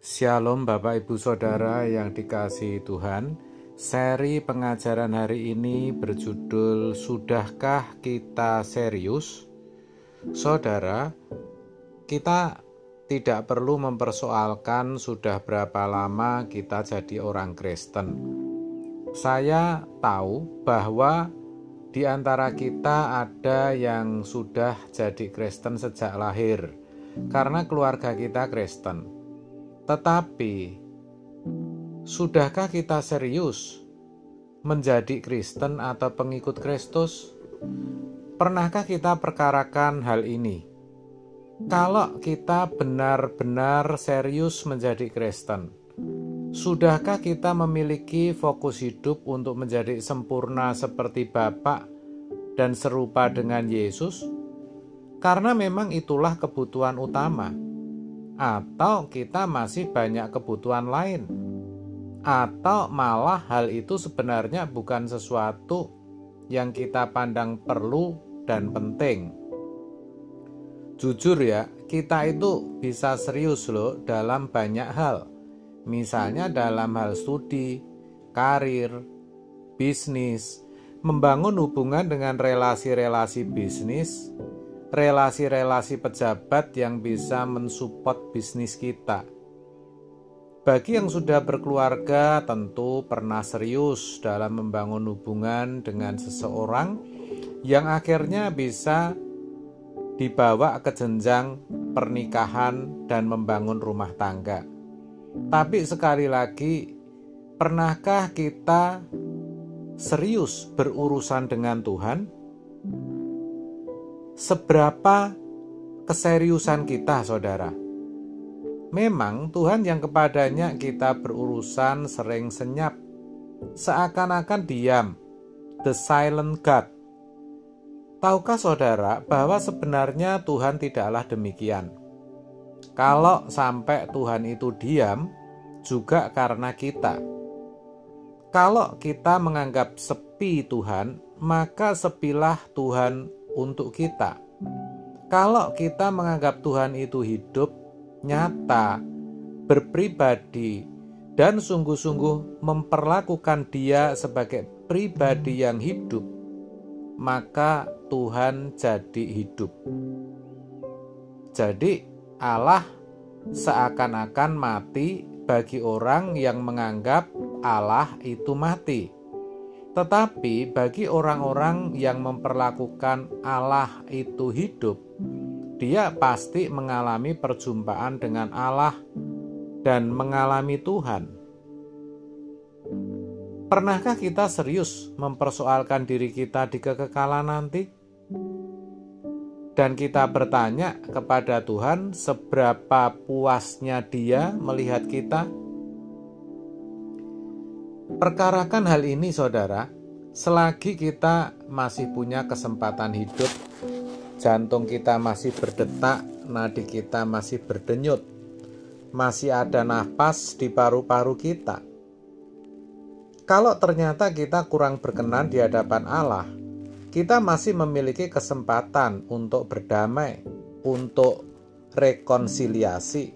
Shalom Bapak Ibu Saudara yang dikasihi Tuhan. Seri pengajaran hari ini berjudul Sudahkah Kita Serius? Saudara, kita tidak perlu mempersoalkan sudah berapa lama kita jadi orang Kristen. Saya tahu bahwa di antara kita ada yang sudah jadi Kristen sejak lahir karena keluarga kita Kristen. Tetapi, sudahkah kita serius menjadi Kristen atau pengikut Kristus? Pernahkah kita perkarakan hal ini? Kalau kita benar-benar serius menjadi Kristen, sudahkah kita memiliki fokus hidup untuk menjadi sempurna seperti Bapa dan serupa dengan Yesus? Karena memang itulah kebutuhan utama. Atau kita masih banyak kebutuhan lain, atau malah hal itu sebenarnya bukan sesuatu yang kita pandang perlu dan penting. Jujur ya, kita itu bisa serius loh dalam banyak hal. Misalnya dalam hal studi, karir, bisnis, membangun hubungan dengan relasi-relasi bisnis, relasi-relasi pejabat yang bisa mensupport bisnis kita. Bagi yang sudah berkeluarga tentu pernah serius dalam membangun hubungan dengan seseorang yang akhirnya bisa dibawa ke jenjang pernikahan dan membangun rumah tangga. Tapi sekali lagi, pernahkah kita serius berurusan dengan Tuhan? Seberapa keseriusan kita, saudara? Memang Tuhan yang kepadanya kita berurusan sering senyap, seakan-akan diam, the silent God. Tahukah saudara bahwa sebenarnya Tuhan tidaklah demikian? Kalau sampai Tuhan itu diam, juga karena kita. Kalau kita menganggap sepi Tuhan, maka sepilah Tuhan untuk kita. Kalau kita menganggap Tuhan itu hidup, nyata, berpribadi, dan sungguh-sungguh memperlakukan Dia sebagai pribadi yang hidup, maka Tuhan jadi hidup. Jadi Allah seakan-akan mati bagi orang yang menganggap Allah itu mati. Tetapi bagi orang-orang yang memperlakukan Allah itu hidup, dia pasti mengalami perjumpaan dengan Allah dan mengalami Tuhan. Pernahkah kita serius mempersoalkan diri kita di kekekalan nanti? Dan kita bertanya kepada Tuhan seberapa puasnya Dia melihat kita? Perkarakan hal ini, saudara, selagi kita masih punya kesempatan hidup, jantung kita masih berdetak, nadi kita masih berdenyut, masih ada nafas di paru-paru kita. Kalau ternyata kita kurang berkenan di hadapan Allah, kita masih memiliki kesempatan untuk berdamai, untuk rekonsiliasi.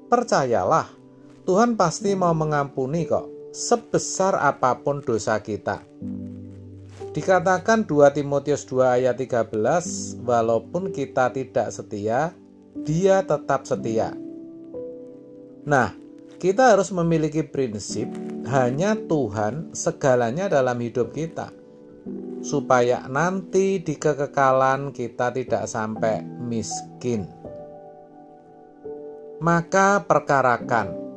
Percayalah, Tuhan pasti mau mengampuni kok, sebesar apapun dosa kita. Dikatakan 2 Timotius 2 ayat 13, walaupun kita tidak setia, Dia tetap setia. Nah, kita harus memiliki prinsip hanya Tuhan segalanya dalam hidup kita, supaya nanti di kekekalan kita tidak sampai miskin. Maka perkarakan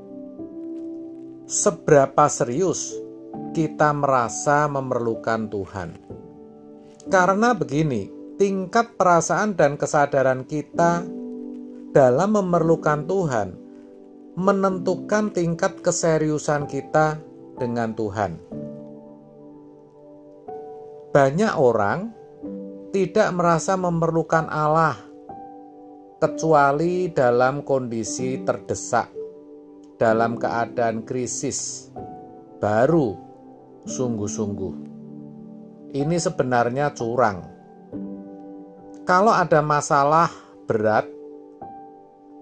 seberapa serius kita merasa memerlukan Tuhan. Karena begini, tingkat perasaan dan kesadaran kita dalam memerlukan Tuhan menentukan tingkat keseriusan kita dengan Tuhan. Banyak orang tidak merasa memerlukan Allah kecuali dalam kondisi terdesak, dalam keadaan krisis, baru sungguh-sungguh. Ini sebenarnya curang. Kalau ada masalah berat,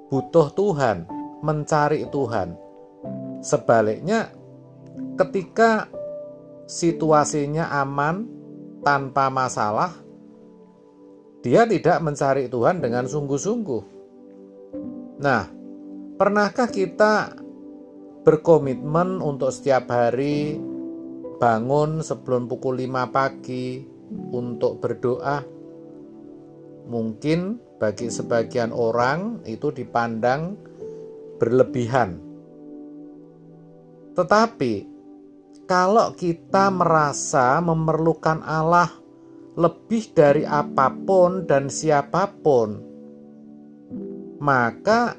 butuh Tuhan, mencari Tuhan. Sebaliknya, ketika situasinya aman, tanpa masalah, dia tidak mencari Tuhan dengan sungguh-sungguh. Nah, pernahkah kita berkomitmen untuk setiap hari bangun sebelum pukul 5 pagi untuk berdoa? Mungkin bagi sebagian orang itu dipandang berlebihan. Tetapi kalau kita merasa memerlukan Allah lebih dari apapun dan siapapun, maka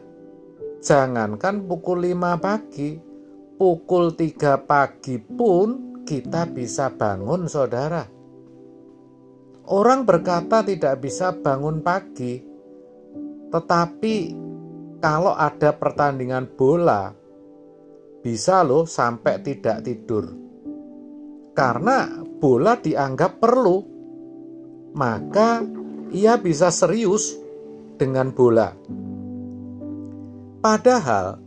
jangankan pukul 5 pagi, pukul 3 pagi pun kita bisa bangun, saudara. Orang berkata tidak bisa bangun pagi, tetapi kalau ada pertandingan bola, bisa loh sampai tidak tidur. Karena bola dianggap perlu, maka ia bisa serius dengan bola. Padahal,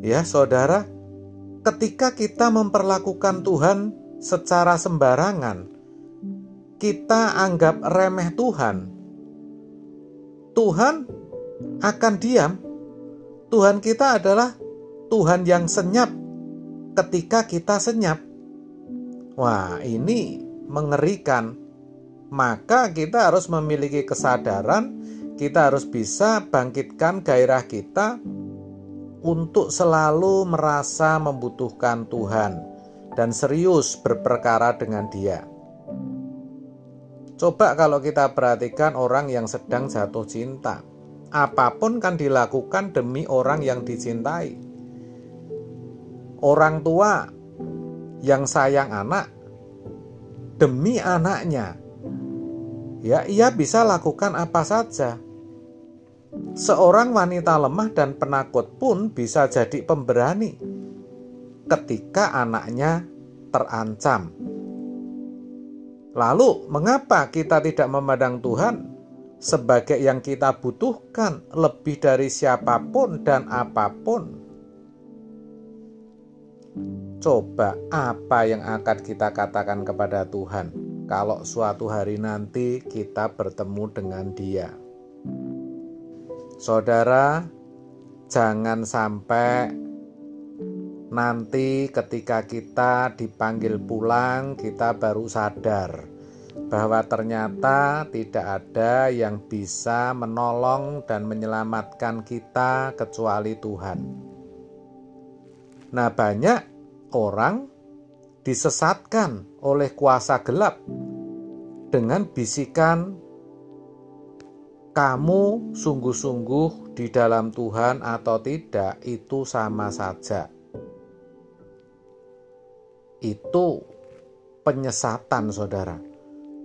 ya saudara, ketika kita memperlakukan Tuhan secara sembarangan, kita anggap remeh Tuhan, Tuhan akan diam. Tuhan kita adalah Tuhan yang senyap ketika kita senyap. Wah, ini mengerikan. Maka kita harus memiliki kesadaran, kita harus bisa bangkitkan gairah kita untuk selalu merasa membutuhkan Tuhan dan serius berperkara dengan Dia. Coba kalau kita perhatikan orang yang sedang jatuh cinta, apapun kan dilakukan demi orang yang dicintai. Orang tua yang sayang anak, demi anaknya, ya ia bisa lakukan apa saja. Seorang wanita lemah dan penakut pun bisa jadi pemberani ketika anaknya terancam. Lalu, mengapa kita tidak memandang Tuhan sebagai yang kita butuhkan lebih dari siapapun dan apapun? Coba apa yang akan kita katakan kepada Tuhan kalau suatu hari nanti kita bertemu dengan Dia? Saudara, jangan sampai nanti ketika kita dipanggil pulang, kita baru sadar bahwa ternyata tidak ada yang bisa menolong dan menyelamatkan kita kecuali Tuhan. Nah, banyak orang disesatkan oleh kuasa gelap dengan bisikan, kamu sungguh-sungguh di dalam Tuhan atau tidak, itu sama saja. Itu penyesatan, saudara.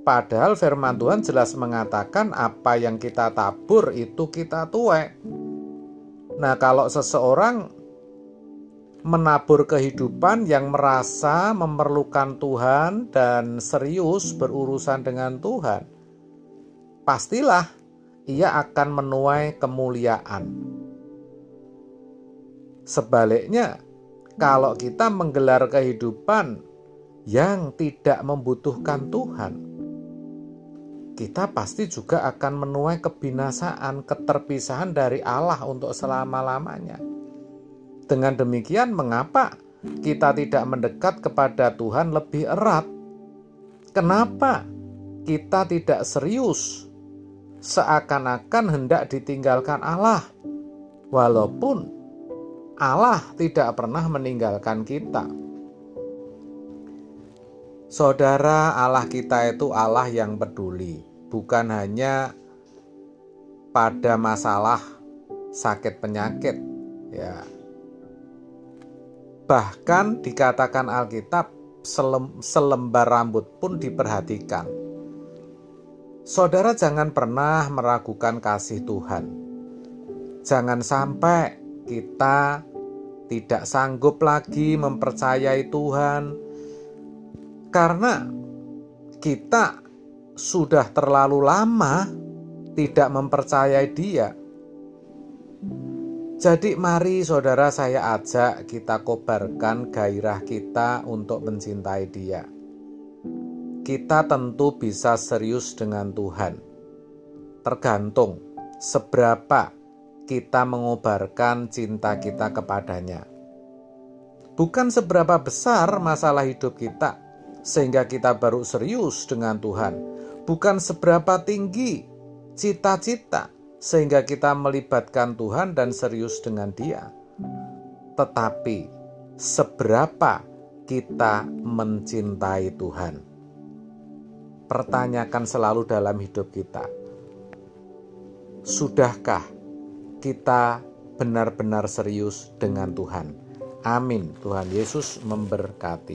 Padahal firman Tuhan jelas mengatakan apa yang kita tabur itu kita tuai. Nah, kalau seseorang menabur kehidupan yang merasa memerlukan Tuhan dan serius berurusan dengan Tuhan, pastilah ia akan menuai kemuliaan. Sebaliknya, kalau kita menggelar kehidupan yang tidak membutuhkan Tuhan, kita pasti juga akan menuai kebinasaan, keterpisahan dari Allah untuk selama-lamanya. Dengan demikian, mengapa kita tidak mendekat kepada Tuhan lebih erat? Kenapa kita tidak serius seakan-akan hendak ditinggalkan Allah, walaupun Allah tidak pernah meninggalkan kita? Saudara, Allah kita itu Allah yang peduli, bukan hanya pada masalah sakit penyakit, ya. Bahkan dikatakan Alkitab, selembar rambut pun diperhatikan. Saudara, jangan pernah meragukan kasih Tuhan. Jangan sampai kita tidak sanggup lagi mempercayai Tuhan karena kita sudah terlalu lama tidak mempercayai Dia. Jadi mari saudara, saya ajak kita kobarkan gairah kita untuk mencintai Dia. Kita tentu bisa serius dengan Tuhan, tergantung seberapa kita mengobarkan cinta kita kepadanya. Bukan seberapa besar masalah hidup kita sehingga kita baru serius dengan Tuhan. Bukan seberapa tinggi cita-cita sehingga kita melibatkan Tuhan dan serius dengan Dia. Tetapi seberapa kita mencintai Tuhan. Pertanyakan selalu dalam hidup kita. Sudahkah kita benar-benar serius dengan Tuhan? Amin. Tuhan Yesus memberkati.